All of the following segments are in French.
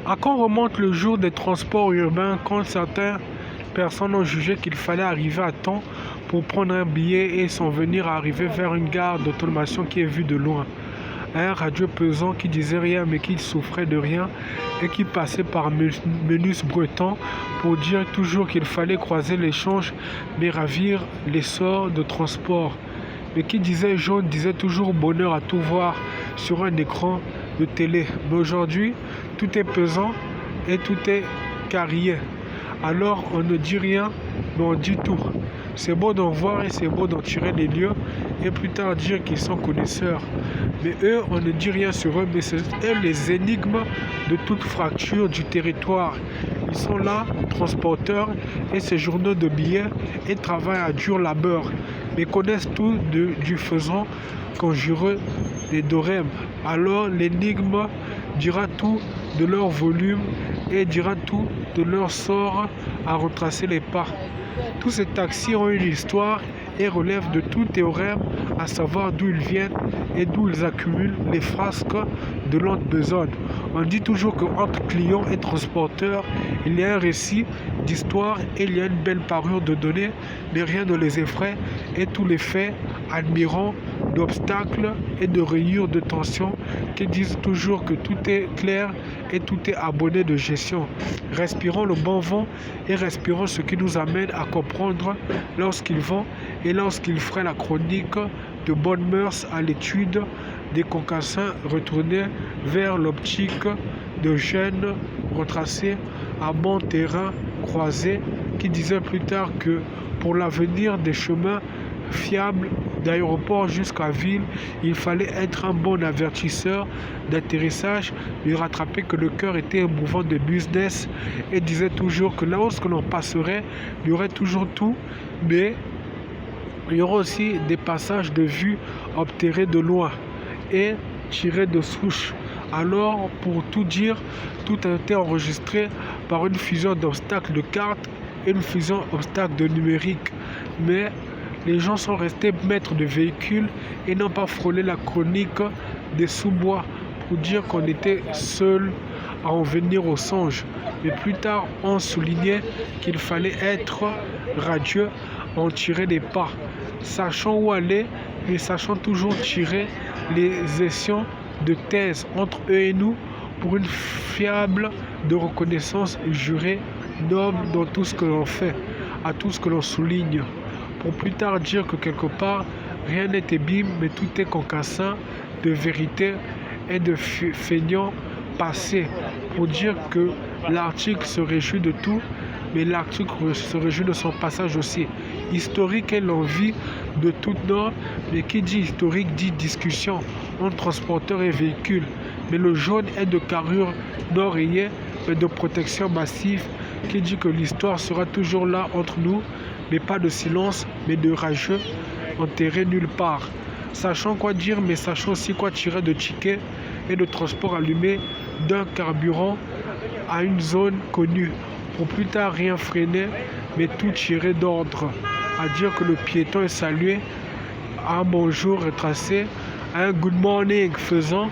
À quand remonte le jour des transports urbains quand certaines personnes ont jugé qu'il fallait arriver à temps pour prendre un billet et s'en venir à arriver vers une gare d'automation qui est vue de loin. Un radieux pesant qui disait rien mais qui souffrait de rien et qui passait par menus bretons pour dire toujours qu'il fallait croiser l'échange mais ravir l'essor de transport. Mais qui disait jaune disait toujours bonheur à tout voir sur un écran de télé. Mais aujourd'hui, tout est pesant et tout est carrié. Alors on ne dit rien, mais on dit tout. C'est beau d'en voir et c'est beau d'en tirer des lieux et plus tard dire qu'ils sont connaisseurs. Mais eux, on ne dit rien sur eux, mais c'est eux les énigmes de toute fracture du territoire. Ils sont là, transporteurs et ces journaux de billets et travaillent à dur labeur, mais connaissent tout du faisant conjureux des dorèmes. Alors l'énigme dira tout de leur volume et dira tout de leur sort à retracer les pas. Tous ces taxis ont une histoire et relèvent de tout théorème, à savoir d'où ils viennent et d'où ils accumulent les frasques de lente besogne. On dit toujours qu'entre clients et transporteurs, il y a un récit d'histoire et il y a une belle parure de données, mais rien ne les effraie et tous les faits admirants d'obstacles et de rayures de tension qui disent toujours que tout est clair et tout est abonné de gestion. Respirons le bon vent et respirons ce qui nous amène à comprendre lorsqu'ils vont et lorsqu'ils feraient la chronique de bonnes mœurs à l'étude des concassins retournés vers l'optique de jeunes retracés à bon terrain croisé qui disaient plus tard que pour l'avenir des chemins fiables d'aéroport jusqu'à ville, il fallait être un bon avertisseur d'atterrissage, lui rattraper que le cœur était un mouvement de business et disait toujours que là où l'on passerait, il y aurait toujours tout, mais il y aura aussi des passages de vue obtérés de loin et tirés de souche. Alors, pour tout dire, tout a été enregistré par une fusion d'obstacles de cartes et une fusion d'obstacles de numérique. Mais les gens sont restés maîtres de véhicules et n'ont pas frôlé la chronique des sous-bois pour dire qu'on était seul à en venir au songe. Mais plus tard, on soulignait qu'il fallait être radieux, en tirer des pas, sachant où aller, mais sachant toujours tirer les échelons de thèse entre eux et nous pour une fiable de reconnaissance jurée, noble dans tout ce que l'on fait, à tout ce que l'on souligne. Pour plus tard dire que quelque part, rien n'est ébime, mais tout est concassin de vérité et de feignant passé. Pour dire que l'article se réjouit de tout, mais l'article se réjouit de son passage aussi. Historique est l'envie de toute norme, mais qui dit historique dit discussion entre transporteurs et véhicules. Mais le jaune est de carrure d'oreiller, mais de protection massive, qui dit que l'histoire sera toujours là entre nous, mais pas de silence, mais de rageux, enterré nulle part. Sachant quoi dire, mais sachant aussi quoi tirer de tickets et de transport allumé d'un carburant à une zone connue. Pour plus tard rien freiner, mais tout tirer d'ordre. À dire que le piéton est salué à un bonjour retracé, à un good morning faisant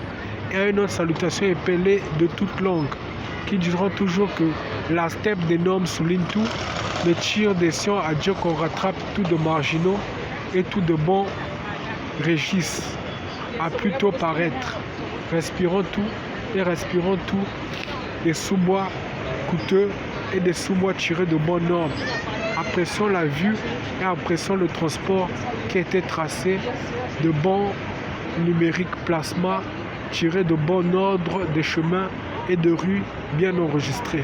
et à une autre salutation épelée de toute langue, qui diront toujours que la steppe des normes souligne tout, mais tire des sciences à dire qu'on rattrape tout de marginaux et tout de bons régis, à plutôt paraître. Respirons tout et respirons tout, des sous-bois coûteux et des sous-bois tirés de bonnes normes. Apprécions la vue et apprécions le transport qui a été tracé de bons numériques plasma tirés de bon ordre des chemins et de rues bien enregistrés.